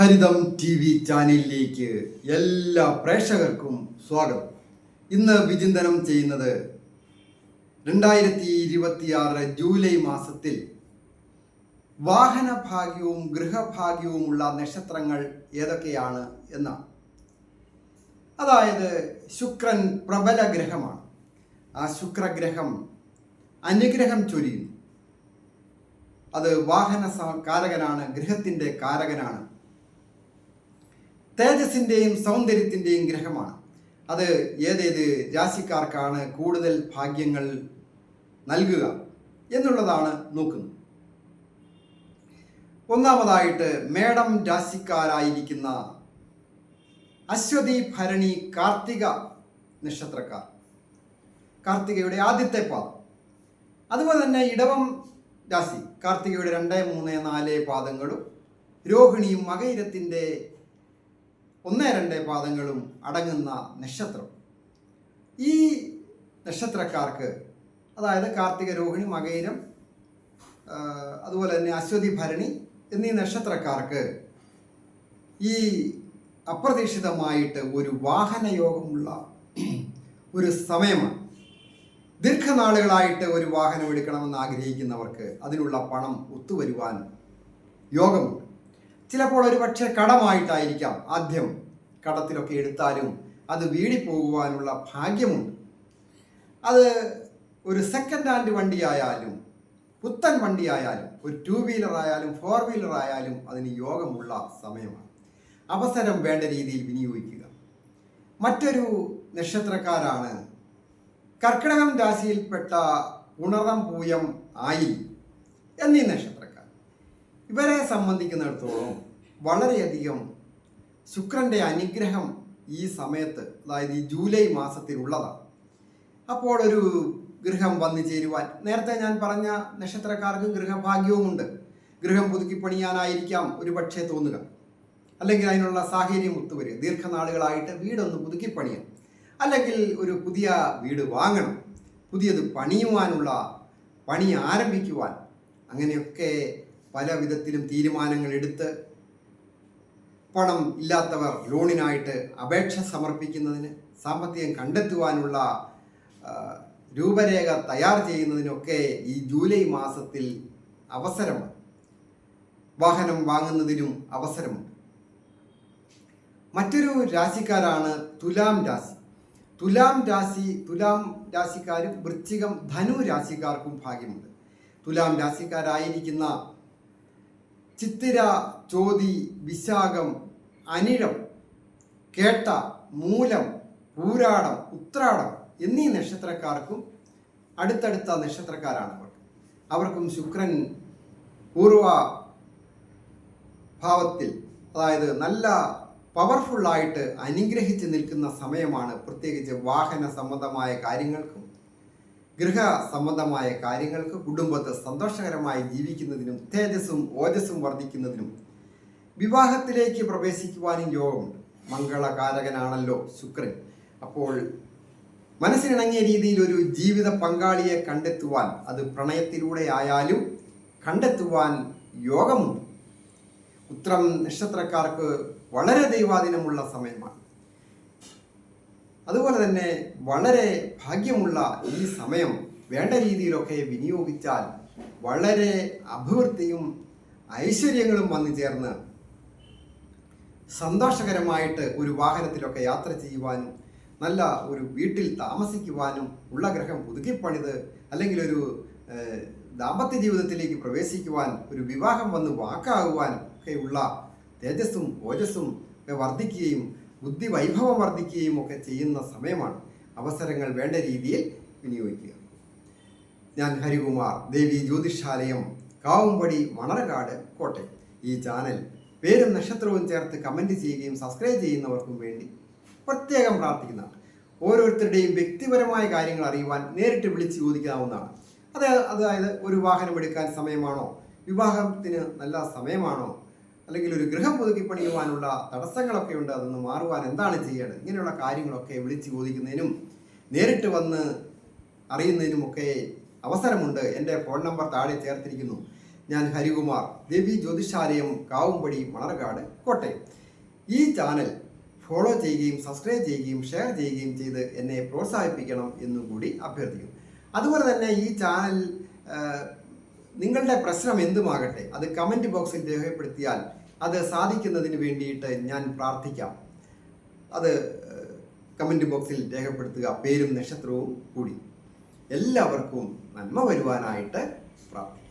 ഹരിതം T V ചാനലിലേക്ക് എല്ലാ പ്രേക്ഷകർക്കും സ്വാഗതം. ഇന്ന് വിചിന്തനം ചെയ്യുന്നത് 2026 ജൂലൈ മാസത്തിൽ വാഹനഭാഗ്യവും ഗൃഹഭാഗ്യവുമുള്ള നക്ഷത്രങ്ങൾ ഏതൊക്കെയാണ് എന്നാണ്. അതായത് ശുക്രൻ പ്രബല ഗ്രഹമാണ്. ആ ശുക്രഗ്രഹം അനുഗ്രഹം ചൊരിയുന്നു. അത് വാഹന കാരകനാണ്, ഗൃഹത്തിൻ്റെ കാരകനാണ്, തേജസ്സിൻ്റെയും സൗന്ദര്യത്തിൻ്റെയും ഗ്രഹമാണ്. അത് ഏതേത് രാശിക്കാർക്കാണ് കൂടുതൽ ഭാഗ്യങ്ങൾ നൽകുക എന്നുള്ളതാണ് നോക്കുന്നത്. ഒന്നാമതായിട്ട് മേടം രാശിക്കാരായിരിക്കുന്ന അശ്വതി, ഭരണി, കാർത്തിക നക്ഷത്രക്കാർ, കാർത്തികയുടെ ആദ്യത്തെ പാദം. അതുപോലെ തന്നെ ഇടവം രാശി, കാർത്തികയുടെ 2, 3, 4 പാദങ്ങളും രോഹിണിയും മകയിരത്തിൻ്റെ 1, 2 പാദങ്ങളും അടങ്ങുന്ന നക്ഷത്രം. ഈ നക്ഷത്രക്കാർക്ക്, അതായത് കാർത്തിക, രോഹിണി, മകയിരം, അതുപോലെ തന്നെ അശ്വതി, ഭരണി എന്നീ നക്ഷത്രക്കാർക്ക് ഈ അപ്രതീക്ഷിതമായിട്ട് ഒരു വാഹനയോഗമുള്ള ഒരു സമയമാണ്. ദീർഘനാളുകളായിട്ട് ഒരു വാഹനം എടുക്കണമെന്ന് ആഗ്രഹിക്കുന്നവർക്ക് അതിനുള്ള പണം ഒത്തുവരുവാൻ യോഗമുണ്ട്. ചിലപ്പോൾ ഒരു പക്ഷേ കടമായിട്ടായിരിക്കാം. ആദ്യം കടത്തിലൊക്കെ എടുത്താലും അത് വീടിപ്പോകുവാനുള്ള ഭാഗ്യമുണ്ട്. അത് ഒരു സെക്കൻഡ് ഹാൻഡ് വണ്ടിയായാലും പുത്തൻ വണ്ടിയായാലും ഒരു 2 വീലർ ആയാലും 4 വീലർ ആയാലും അതിന് യോഗമുള്ള സമയമാണ്. അവസരം വേണ്ട രീതിയിൽ വിനിയോഗിക്കുക. മറ്റൊരു നക്ഷത്രക്കാരാണ് കർക്കിടകം രാശിയിൽപ്പെട്ട ഉണർന്നം, പൂയം, ആയി എന്നീ നക്ഷത്രക്കാർ. ഇവരെ സംബന്ധിക്കുന്നിടത്തോളം വളരെയധികം ശുക്രൻ്റെ അനുഗ്രഹം ഈ സമയത്ത്, അതായത് ഈ ജൂലൈ മാസത്തിലുള്ളതാണ്. അപ്പോൾ ഒരു ഗൃഹം വന്നു ചേരുവാൻ, നേരത്തെ ഞാൻ പറഞ്ഞ നക്ഷത്രക്കാർക്ക് ഗൃഹഭാഗ്യവുമുണ്ട്. ഗൃഹം പുതുക്കിപ്പണിയാനായിരിക്കാം ഒരു പക്ഷേ തോന്നുക, അല്ലെങ്കിൽ അതിനുള്ള സാഹചര്യം ഒത്തുവരിക. ദീർഘനാളുകളായിട്ട് വീടൊന്ന് പുതുക്കിപ്പണിയാം, അല്ലെങ്കിൽ ഒരു പുതിയ വീട് വാങ്ങണം, പുതിയത് പണി ആരംഭിക്കുവാൻ, അങ്ങനെയൊക്കെ പല വിധത്തിലും തീരുമാനങ്ങൾ എടുത്ത് പണം ഇല്ലാത്തവർ ലോണിനായിട്ട് അപേക്ഷ സമർപ്പിക്കുന്നതിന്, സാമ്പത്തികം കണ്ടെത്തുവാനുള്ള രൂപരേഖ തയ്യാർ ചെയ്യുന്നതിനൊക്കെ ഈ ജൂലൈ മാസത്തിൽ അവസരമാണ്. വാഹനം വാങ്ങുന്നതിനും അവസരമുണ്ട്. മറ്റൊരു രാശിക്കാരാണ് തുലാം രാശി. തുലാം രാശിക്കാരും വൃശ്ചികം, ധനു രാശിക്കാർക്കും ഭാഗ്യമുണ്ട്. തുലാം രാശിക്കാരായിരിക്കുന്ന ചിത്തിര, ചോതി, വിശാഖം, അനിഴം, കേട്ട, മൂലം, പൂരാടം, ഉത്രാടം എന്നീ നക്ഷത്രക്കാർക്കും അടുത്തടുത്ത നക്ഷത്രക്കാരാണ് അവർക്കും ശുക്രൻ പൂർവ ഭാവത്തിൽ, അതായത് നല്ല പവർഫുള്ളായിട്ട് അനുഗ്രഹിച്ച് നിൽക്കുന്ന സമയമാണ്. പ്രത്യേകിച്ച് വാഹന സംബന്ധമായ കാര്യങ്ങൾക്കും ഗൃഹ സംബന്ധമായ കാര്യങ്ങൾക്ക്, കുടുംബത്തെ സന്തോഷകരമായി ജീവിക്കുന്നതിനും തേജസ്സും ഓജസ്സും വർദ്ധിക്കുന്നതിനും വിവാഹത്തിലേക്ക് പ്രവേശിക്കുവാനും യോഗമുണ്ട്. മംഗളകാരകനാണല്ലോ ശുക്രൻ. അപ്പോൾ മനസ്സിനിണങ്ങിയ രീതിയിൽ ഒരു ജീവിത പങ്കാളിയെ കണ്ടെത്തുവാൻ, അത് പ്രണയത്തിലൂടെ ആയാലും കണ്ടെത്തുവാൻ യോഗമുണ്ട്. ഉത്രം നക്ഷത്രക്കാർക്ക് വളരെ ദൈവാധീനമുള്ള സമയമാണ്. അതുപോലെ തന്നെ വളരെ ഭാഗ്യമുള്ള ഈ സമയം വേണ്ട രീതിയിലൊക്കെ വിനിയോഗിച്ചാൽ വളരെ അഭിവൃദ്ധിയും ഐശ്വര്യങ്ങളും വന്നു ചേർന്ന് സന്തോഷകരമായിട്ട് ഒരു വാഹനത്തിലൊക്കെ യാത്ര ചെയ്യുവാനും നല്ല ഒരു വീട്ടിൽ താമസിക്കുവാനും, ഉള്ള ഗ്രഹം പുതുക്കിപ്പണിത് അല്ലെങ്കിൽ ഒരു ദാമ്പത്യ ജീവിതത്തിലേക്ക് പ്രവേശിക്കുവാൻ, ഒരു വിവാഹം വന്ന് വാക്കാകുവാനും ഒക്കെയുള്ള തേജസ്സും ഓജസ്സും ഒക്കെ വർദ്ധിക്കുകയും ബുദ്ധി വൈഭവം വർദ്ധിക്കുകയും ഒക്കെ ചെയ്യുന്ന സമയമാണ്. അവസരങ്ങൾ വേണ്ട രീതിയിൽ വിനിയോഗിക്കുക. ഞാൻ ഹരികുമാർ, ദേവി ജ്യോതിഷാലയം, കാവുംപടി, മണർകാട്, കോട്ടയം. ഈ ചാനൽ പേരും നക്ഷത്രവും ചേർത്ത് കമൻറ്റ് ചെയ്യുകയും സബ്സ്ക്രൈബ് ചെയ്യുന്നവർക്കും വേണ്ടി പ്രത്യേകം പ്രാർത്ഥിക്കുന്നതാണ്. ഓരോരുത്തരുടെയും വ്യക്തിപരമായ കാര്യങ്ങൾ അറിയുവാൻ നേരിട്ട് വിളിച്ച് ചോദിക്കാവുന്നതാണ്. അതായത് ഒരു വാഹനം എടുക്കാൻ സമയമാണോ, വിവാഹത്തിന് നല്ല സമയമാണോ, അല്ലെങ്കിൽ ഒരു ഗൃഹം പുതുക്കിപ്പണിയുവാനുള്ള തടസ്സങ്ങളൊക്കെ ഉണ്ട്, അതൊന്ന് മാറുവാൻ എന്താണ് ചെയ്യേണ്ടത്, ഇങ്ങനെയുള്ള കാര്യങ്ങളൊക്കെ വിളിച്ച് ചോദിക്കുന്നതിനും നേരിട്ട് വന്ന് അറിയുന്നതിനുമൊക്കെ അവസരമുണ്ട്. എൻ്റെ ഫോൺ നമ്പർ താഴെ ചേർത്തിരിക്കുന്നു. ഞാൻ ഹരികുമാർ, ദേവി ജ്യോതിഷാലയം, കാവുംപടി, മണർകാട്, കോട്ടയം. ഈ ചാനൽ ഫോളോ ചെയ്യുകയും സബ്സ്ക്രൈബ് ചെയ്യുകയും ഷെയർ ചെയ്യുകയും ചെയ്ത് എന്നെ പ്രോത്സാഹിപ്പിക്കണം എന്നുകൂടി അഭ്യർത്ഥിക്കുന്നു. അതുപോലെ തന്നെ ഈ ചാനൽ നിങ്ങളുടെ പ്രശ്നം എന്തുമാകട്ടെ അത് കമൻറ്റ് ബോക്സിൽ രേഖപ്പെടുത്തിയാൽ അത് സാധിക്കുന്നതിന് വേണ്ടിയിട്ട് ഞാൻ പ്രാർത്ഥിക്കാം. അത് കമൻറ്റ് ബോക്സിൽ രേഖപ്പെടുത്തുക, പേരും നക്ഷത്രവും കൂടി. എല്ലാവർക്കും നന്മ വരുവാനായിട്ട് പ്രാർത്ഥിക്കാം.